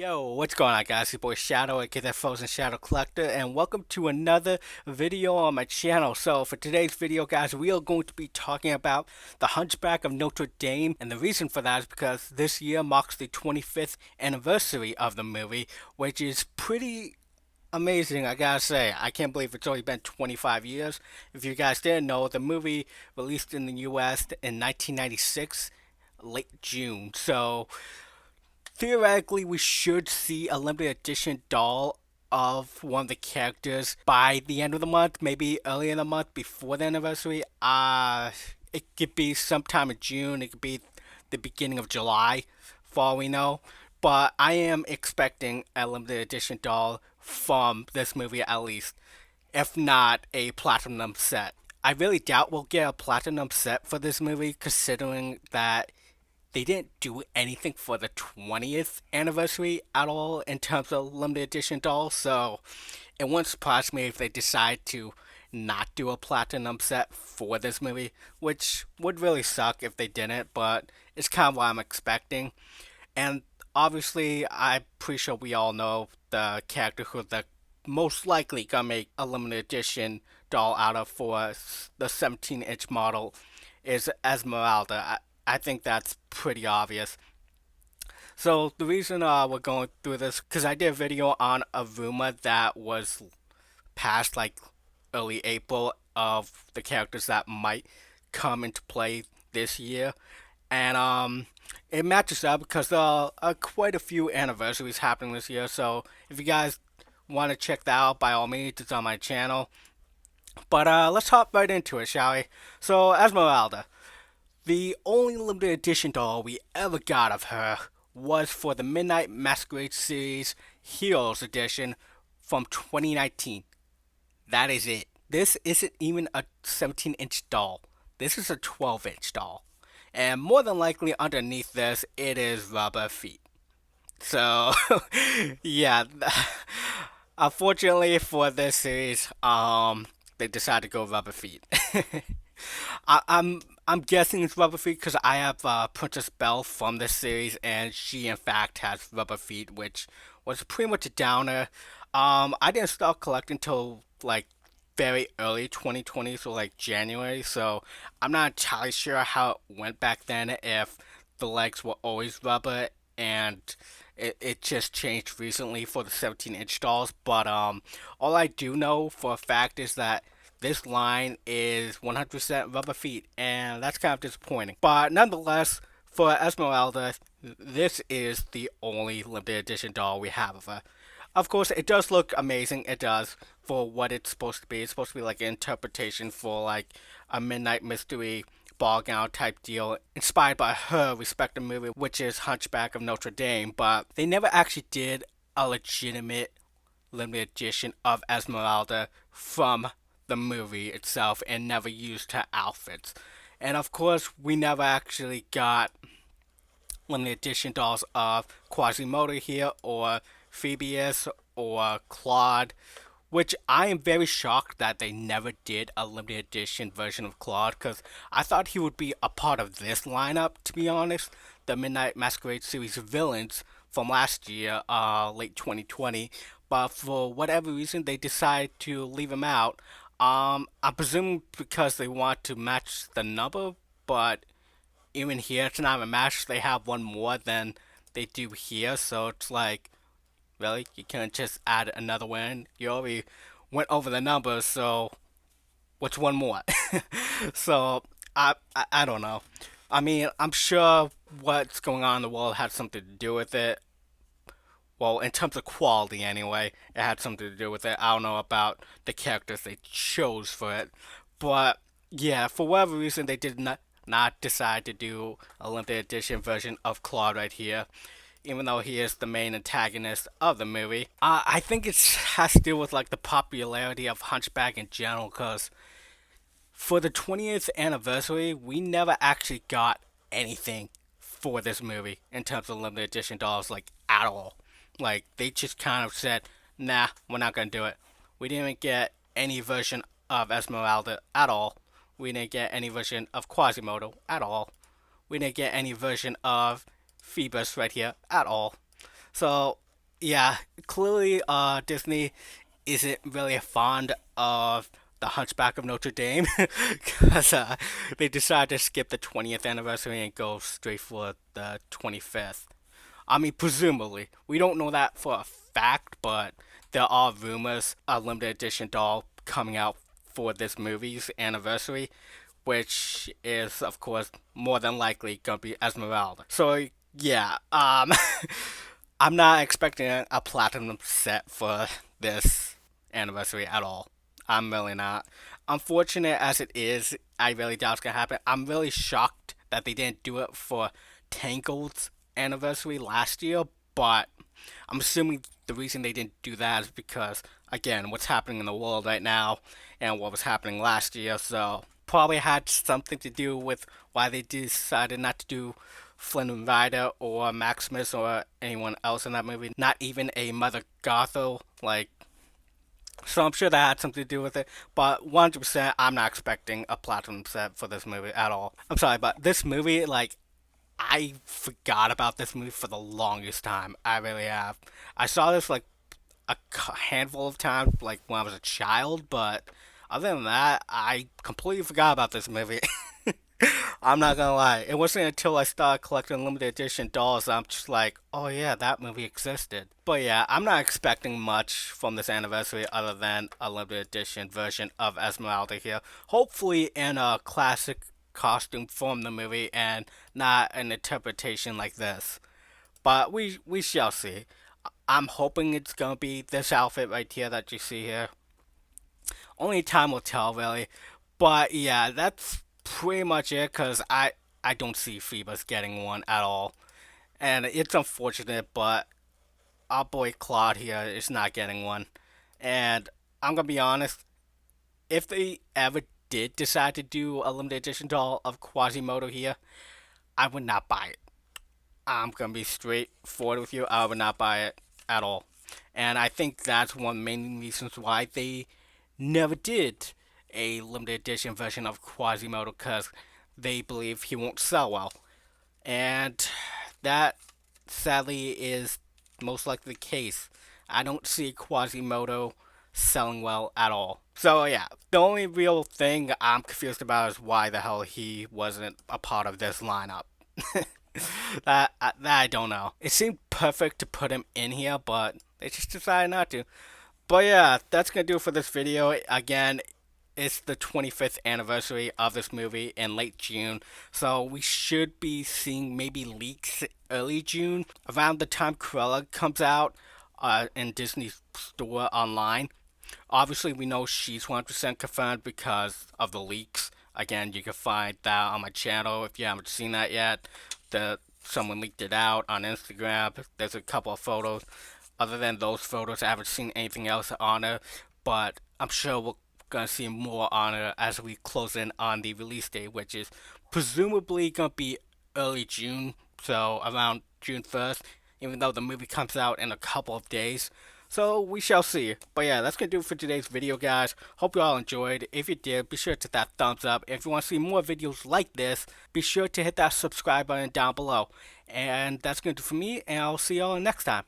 Yo, what's going on, guys? It's your boy Shadow, aka that Frozen Shadow Collector, and welcome to another video on my channel. So, for today's video, guys, we are going to be talking about The Hunchback of Notre Dame, and the reason for that is because this year marks the 25th anniversary of the movie, which is pretty amazing, I gotta say. I can't believe it's only been 25 years. If you guys didn't know, the movie released in the US in 1996, late June. So, theoretically, we should see a limited edition doll of one of the characters by the end of the month, maybe early in the month before the anniversary. It could be sometime in June, it could be the beginning of July, for all we know. But I am expecting a limited edition doll from this movie at least, if not a platinum set. I really doubt we'll get a platinum set for this movie, considering that they didn't do anything for the 20th anniversary at all in terms of limited edition dolls, so it wouldn't surprise me if they decide to not do a platinum set for this movie, which would really suck if they didn't, but it's kind of what I'm expecting. And obviously, I'm pretty sure we all know the character who the most likely gonna make a limited edition doll out of for the 17-inch model is Esmeralda. I think that's pretty obvious. So the reason we're going through this, because I did a video on a rumor that was past like early April of the characters that might come into play this year, and it matches up because there are quite a few anniversaries happening this year. So if you guys want to check that out, by all means, it's on my channel. But let's hop right into it, shall we? So Esmeralda. The only limited edition doll we ever got of her was for the Midnight Masquerade series Heroes Edition from 2019. That is it. This isn't even a 17-inch doll. This is a 12-inch doll. And more than likely underneath this, it is rubber feet. So, yeah. Unfortunately for this series, they decided to go rubber feet. I'm guessing it's rubber feet because I have Princess Belle from this series, and she in fact has rubber feet, which was pretty much a downer. I didn't start collecting until like very early 2020, so like January. So I'm not entirely sure how it went back then. If the legs were always rubber and it just changed recently for the 17-inch dolls. But all I do know for a fact is that this line is 100% rubber feet, and that's kind of disappointing. But nonetheless, for Esmeralda, this is the only limited edition doll we have of her. Of course, it does look amazing. It does for what it's supposed to be. It's supposed to be like an interpretation for like a midnight mystery ball gown type deal, inspired by her respective movie, which is Hunchback of Notre Dame. But they never actually did a legitimate limited edition of Esmeralda from the movie itself and never used her outfits. And of course, we never actually got limited edition dolls of Quasimodo here, or Phoebus, or Claude, which I am very shocked that they never did a limited edition version of Claude, because I thought he would be a part of this lineup, to be honest. The Midnight Masquerade series villains from last year, late 2020, but for whatever reason, they decided to leave him out. I presume because they want to match the number, but even here, it's not a match. They have one more than they do here, so it's like, really? You can't just add another one? You already went over the numbers, so what's one more? So, I don't know. I mean, I'm sure what's going on in the world had something to do with it. Well, in terms of quality anyway, it had something to do with it. I don't know about the characters they chose for it, but yeah, for whatever reason, they did not decide to do a limited edition version of Claude right here, even though he is the main antagonist of the movie. I think it has to do with like the popularity of Hunchback in general, because for the 20th anniversary, we never actually got anything for this movie in terms of limited edition dolls, like at all. Like they just kind of said, "Nah, we're not gonna do it." We didn't get any version of Esmeralda at all. We didn't get any version of Quasimodo at all. We didn't get any version of Phoebus right here at all. So Yeah, clearly, Disney isn't really fond of the Hunchback of Notre Dame because they decided to skip the 20th anniversary and go straight for the 25th. I mean, presumably. We don't know that for a fact, but there are rumors a limited edition doll coming out for this movie's anniversary, which is, of course, more than likely going to be Esmeralda. So, yeah, I'm not expecting a platinum set for this anniversary at all. I'm really not. Unfortunate as it is, I really doubt it's gonna happen. I'm really shocked that they didn't do it for Tangled's anniversary last year, but I'm assuming the reason they didn't do that is because, again, what's happening in the world right now and what was happening last year, so probably had something to do with why they decided not to do Flynn and Rider or Maximus or anyone else in that movie. Not even a Mother Gothel, like, so I'm sure that had something to do with it, but 100% I'm not expecting a platinum set for this movie at all. I'm sorry, but this movie, like, I forgot about this movie for the longest time. I really have. I saw this like a handful of times, like when I was a child, but other than that, I completely forgot about this movie. I'm not gonna lie. It wasn't until I started collecting limited edition dolls that I'm just like, oh yeah, that movie existed. But yeah, I'm not expecting much from this anniversary other than a limited edition version of Esmeralda here. Hopefully in a classic costume from the movie and not an interpretation like this. But we shall see. I'm hoping it's gonna be this outfit right here that you see here. Only time will tell, really. But yeah, that's pretty much it. Cause I don't see Phoebus getting one at all, and it's unfortunate. But our boy Claude here is not getting one, and I'm gonna be honest. If they ever did decide to do a limited edition doll of Quasimodo here, I would not buy it. I'm gonna be straightforward with you. I would not buy it at all, and I think that's one of the main reasons why they never did a limited edition version of Quasimodo because they believe he won't sell well, and that sadly is most likely the case. I don't see Quasimodo selling well at all. So yeah, the only real thing I'm confused about is why the hell he wasn't a part of this lineup. That I don't know. It seemed perfect to put him in here, but they just decided not to. But yeah, that's gonna do it for this video. Again, it's the 25th anniversary of this movie in late June, so we should be seeing maybe leaks early June around the time Cruella comes out in Disney's store online. Obviously, we know she's 100% confirmed because of the leaks. Again, you can find that on my channel if you haven't seen that yet. Someone leaked it out on Instagram. There's a couple of photos. Other than those photos, I haven't seen anything else on her, but I'm sure we're gonna see more on her as we close in on the release date, which is presumably gonna be early June, so around June 1st, even though the movie comes out in a couple of days. So we shall see. But yeah, that's gonna do it for today's video, guys. Hope you all enjoyed. If you did, be sure to hit that thumbs up. If you want to see more videos like this, be sure to hit that subscribe button down below. And that's gonna do it for me, and I'll see y'all next time.